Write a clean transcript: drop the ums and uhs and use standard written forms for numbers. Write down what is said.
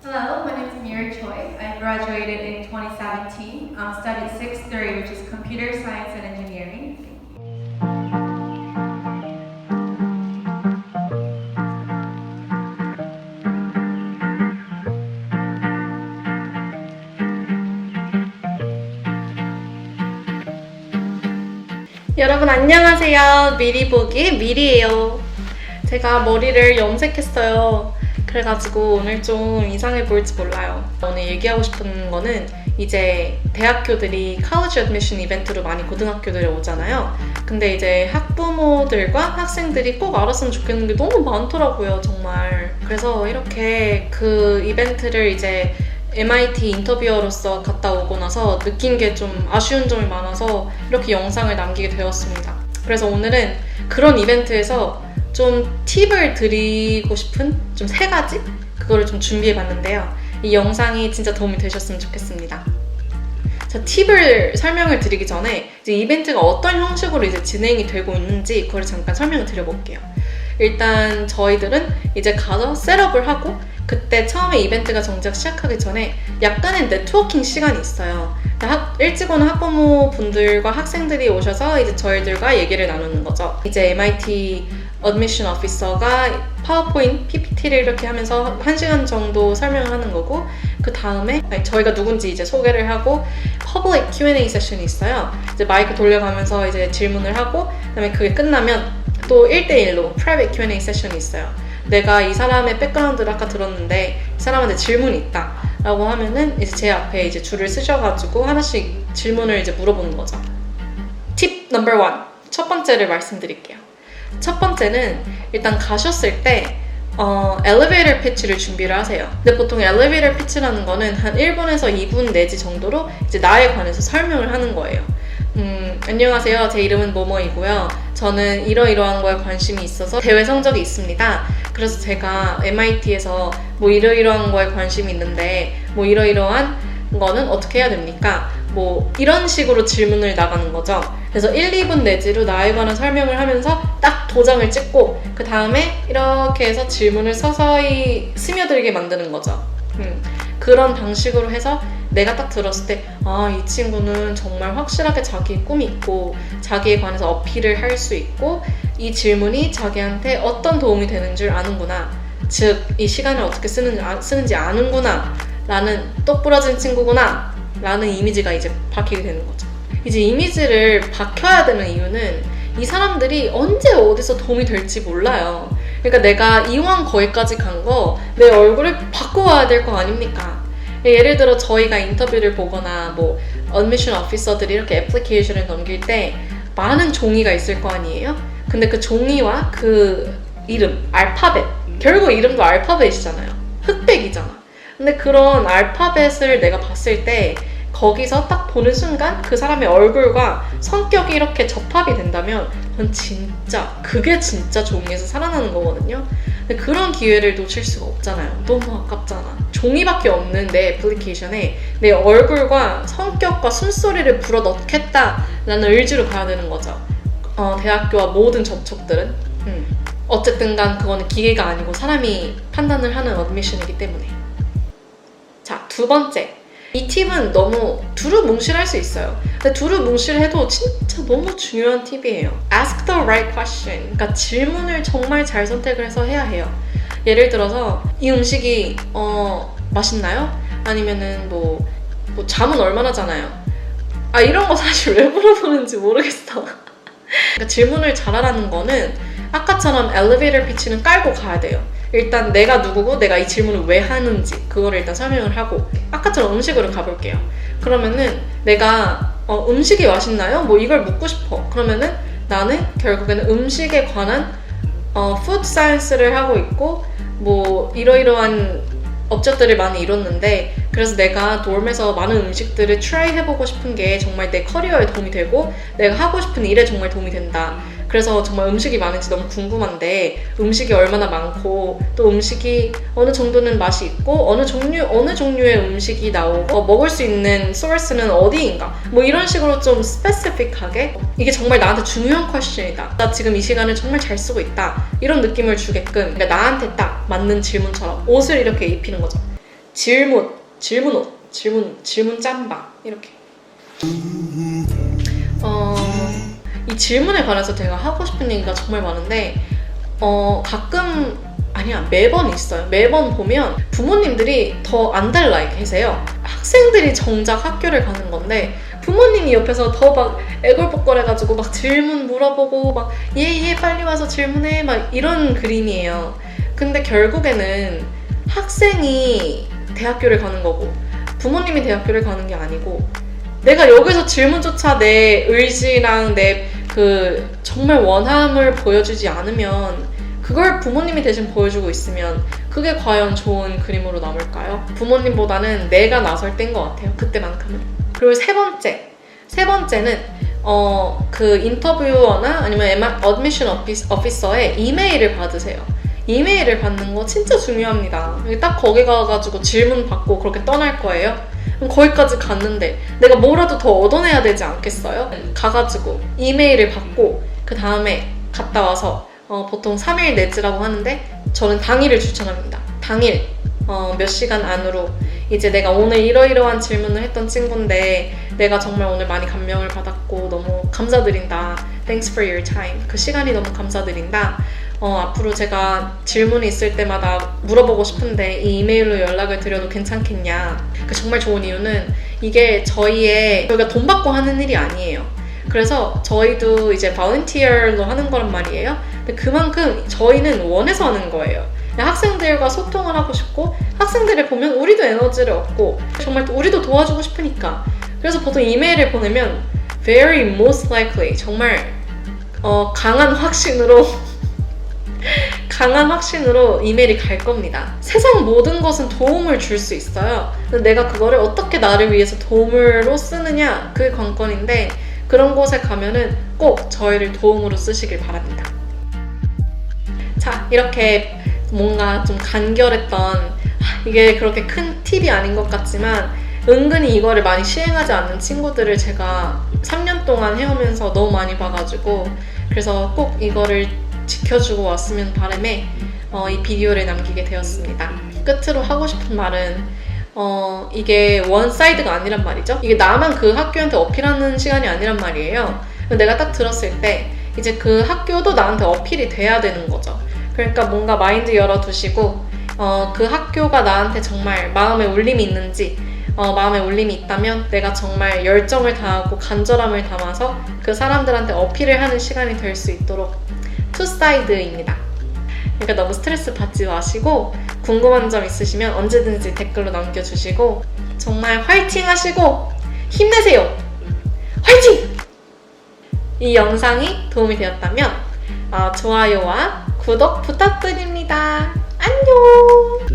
Hello, my name is Mira Choi. I graduated in 2017. Studied 6-3, which is Computer Science and Engineering. 여러분 안녕하세요. 미리 보기 미리예요. 제가 머리를 염색했어요. 그래가지고 오늘 좀 이상해 보일지 몰라요. 오늘 얘기하고 싶은 거는 이제 대학교들이 college admission 이벤트로 많이 고등학교들에 오잖아요. 근데 이제 학부모들과 학생들이 꼭 알았으면 좋겠는 게 너무 많더라고요, 정말. 그래서 이렇게 그 이벤트를 이제 MIT 인터뷰어로서 갔다 오고 나서 느낀 게 좀 아쉬운 점이 많아서 이렇게 영상을 남기게 되었습니다. 그래서 오늘은 그런 이벤트에서 좀 팁을 드리고 싶은 좀 3가지? 그거를 좀 준비해 봤는데요. 이 영상이 진짜 도움이 되셨으면 좋겠습니다. 자, 팁을 설명을 드리기 전에 이제 이벤트가 어떤 형식으로 이제 진행이 되고 있는지 그걸 잠깐 설명을 드려볼게요. 일단 저희들은 이제 가서 셋업을 하고 그때 처음에 이벤트가 정작 시작하기 전에 약간의 네트워킹 시간이 있어요. 일찍 오는 학부모분들과 학생들이 오셔서 이제 저희들과 얘기를 나누는 거죠. 이제 MIT Admission Officer가 파워포인트 PPT를 이렇게 하면서 1시간 정도 설명을 하는 거고 그 다음에 저희가 누군지 이제 소개를 하고 Public Q&A 세션이 있어요. 이제 마이크 돌려가면서 이제 질문을 하고 그다음에 그게 끝나면 또 1대1로 Private Q&A 세션이 있어요. 내가 이 사람의 백그라운드를 아까 들었는데 이 사람한테 질문이 있다 라고 하면은 이제 제 앞에 이제 줄을 쓰셔가지고 하나씩 질문을 이제 물어보는 거죠. 팁 넘버 1 첫 번째를 말씀드릴게요. 첫 번째는 일단 가셨을 때 엘리베이터 피치를 준비를 하세요. 근데 보통 엘리베이터 피치라는 거는 한 1분에서 2분 내지 정도로 이제 나에 관해서 설명을 하는 거예요. 안녕하세요. 제 이름은 뭐뭐이고요. 저는 이러이러한 거에 관심이 있어서 대회 성적이 있습니다. 그래서 제가 MIT에서 뭐 이러이러한 거에 관심이 있는데 뭐 이러이러한 거는 어떻게 해야 됩니까? 뭐 이런 식으로 질문을 나가는 거죠. 그래서 1, 2분 내지로 나에 관한 설명을 하면서 딱 도장을 찍고 그 다음에 이렇게 해서 질문을 서서히 스며들게 만드는 거죠. 그런 방식으로 해서 내가 딱 들었을 때 이 친구는 정말 확실하게 자기의 꿈이 있고 자기에 관해서 어필을 할 수 있고 이 질문이 자기한테 어떤 도움이 되는 줄 아는구나. 즉, 이 시간을 어떻게 쓰는지 아는구나 라는 똑부러진 친구구나 라는 이미지가 이제 박히게 되는 거죠. 이제 이미지를 박혀야 되는 이유는 이 사람들이 언제 어디서 도움이 될지 몰라요. 그러니까 내가 이왕 거기까지 간 거 내 얼굴을 바꿔와야 될 거 아닙니까? 예를 들어 저희가 인터뷰를 보거나 뭐 admission officer들이 이렇게 애플리케이션을 넘길 때 많은 종이가 있을 거 아니에요? 근데 그 종이와 그 이름, 알파벳, 결국 이름도 알파벳이잖아요. 흑백이잖아. 근데 그런 알파벳을 내가 봤을 때 거기서 딱 보는 순간 그 사람의 얼굴과 성격이 이렇게 접합이 된다면 그건 진짜 그게 진짜 종이에서 살아나는 거거든요. 근데 그런 기회를 놓칠 수가 없잖아요. 너무 아깝잖아. 종이밖에 없는 내 애플리케이션에 내 얼굴과 성격과 숨소리를 불어넣겠다라는 의지로 가야 되는 거죠. 대학교와 모든 접촉들은 어쨌든 간 그거는 기계가 아니고 사람이 판단을 하는 어드미션이기 때문에. 자, 2번째. 이 팁은 너무 두루뭉실할 수 있어요. 근데 두루뭉실해도 진짜 너무 중요한 팁이에요. Ask the right question. 그러니까 질문을 정말 잘 선택을 해서 해야 해요. 예를 들어서 이 음식이 맛있나요? 아니면은 뭐 잠은 얼마나 자나요? 이런 거 사실 왜 물어보는지 모르겠어. 그러니까 질문을 잘하라는 거는 아까처럼 엘리베이터 피치는 깔고 가야 돼요. 일단 내가 누구고 내가 이 질문을 왜 하는지 그거를 일단 설명을 하고 아까처럼 음식으로 가볼게요. 그러면은 내가 음식이 맛있나요? 뭐 이걸 묻고 싶어. 그러면은 나는 결국에는 음식에 관한 푸드 사이언스를 하고 있고 뭐 이러이러한 업적들을 많이 이뤘는데 그래서 내가 dorm에서 많은 음식들을 트라이 해보고 싶은 게 정말 내 커리어에 도움이 되고 내가 하고 싶은 일에 정말 도움이 된다. 그래서 정말 음식이 많은지 너무 궁금한데 음식이 얼마나 많고 또 음식이 어느 정도는 맛이 있고 어느 종류의 음식이 나오고 먹을 수 있는 소스는 어디인가 뭐 이런 식으로 좀 스페시픽하게 이게 정말 나한테 중요한 퀘스천이다. 나 지금 이 시간을 정말 잘 쓰고 있다. 이런 느낌을 주게끔 그러니까 나한테 딱 맞는 질문처럼 옷을 이렇게 입히는 거죠. 질문 짬바 이렇게. 이 질문에 관해서 제가 하고 싶은 얘기가 정말 많은데 가끔 아니야 매번 있어요. 매번 보면 부모님들이 더 안달나게 계세요. 학생들이 정작 학교를 가는 건데 부모님이 옆에서 더 막 애걸복걸해가지고 막 질문 물어보고 막 얘 빨리 와서 질문해 막 이런 그림이에요. 근데 결국에는 학생이 대학교를 가는 거고 부모님이 대학교를 가는 게 아니고 내가 여기서 질문조차 내 의지랑 내 그 정말 원함을 보여주지 않으면 그걸 부모님이 대신 보여주고 있으면 그게 과연 좋은 그림으로 남을까요? 부모님보다는 내가 나설 때인 것 같아요. 그때만큼은. 그리고 세 번째는 그 인터뷰어나 아니면 어드미션 오피서의 이메일을 받으세요. 이메일을 받는 거 진짜 중요합니다. 딱 거기 가가지고 질문 받고 그렇게 떠날 거예요. 그럼 거기까지 갔는데 내가 뭐라도 더 얻어내야 되지 않겠어요? 가가지고 이메일을 받고 그 다음에 갔다 와서 보통 3일 내지라고 하는데 저는 당일을 추천합니다. 당일 몇 시간 안으로 이제 내가 오늘 이러이러한 질문을 했던 친구인데 내가 정말 오늘 많이 감명을 받았고 너무 감사드린다. Thanks for your time. 그 시간이 너무 감사드린다. 앞으로 제가 질문이 있을 때마다 물어보고 싶은데 이 이메일로 연락을 드려도 괜찮겠냐. 정말 좋은 이유는 이게 저희가 돈 받고 하는 일이 아니에요. 그래서 저희도 이제 volunteer로 하는 거란 말이에요. 근데 그만큼 저희는 원해서 하는 거예요. 학생들과 소통을 하고 싶고 학생들을 보면 우리도 에너지를 얻고 정말 우리도 도와주고 싶으니까. 그래서 보통 이메일을 보내면 very most likely 정말 강한 확신으로 이메일이 갈 겁니다. 세상 모든 것은 도움을 줄 수 있어요. 근데 내가 그거를 어떻게 나를 위해서 도움으로 쓰느냐 그게 관건인데 그런 곳에 가면은 꼭 저희를 도움으로 쓰시길 바랍니다. 자, 이렇게 뭔가 좀 간결했던 이게 그렇게 큰 팁이 아닌 것 같지만 은근히 이거를 많이 시행하지 않는 친구들을 제가 3년 동안 해오면서 너무 많이 봐가지고 그래서 꼭 이거를 지켜주고 왔으면 바람에 이 비디오를 남기게 되었습니다. 끝으로 하고 싶은 말은 이게 원사이드가 아니란 말이죠. 이게 나만 그 학교한테 어필하는 시간이 아니란 말이에요. 내가 딱 들었을 때 이제 그 학교도 나한테 어필이 돼야 되는 거죠. 그러니까 뭔가 마인드 열어두시고 그 학교가 나한테 정말 마음에 울림이 있는지 마음에 울림이 있다면 내가 정말 열정을 다하고 간절함을 담아서 그 사람들한테 어필을 하는 시간이 될 수 있도록 투사이드입니다. 그러니까 너무 스트레스 받지 마시고 궁금한 점 있으시면 언제든지 댓글로 남겨주시고 정말 화이팅 하시고 힘내세요! 화이팅! 이 영상이 도움이 되었다면 좋아요와 구독 부탁드립니다. 안녕!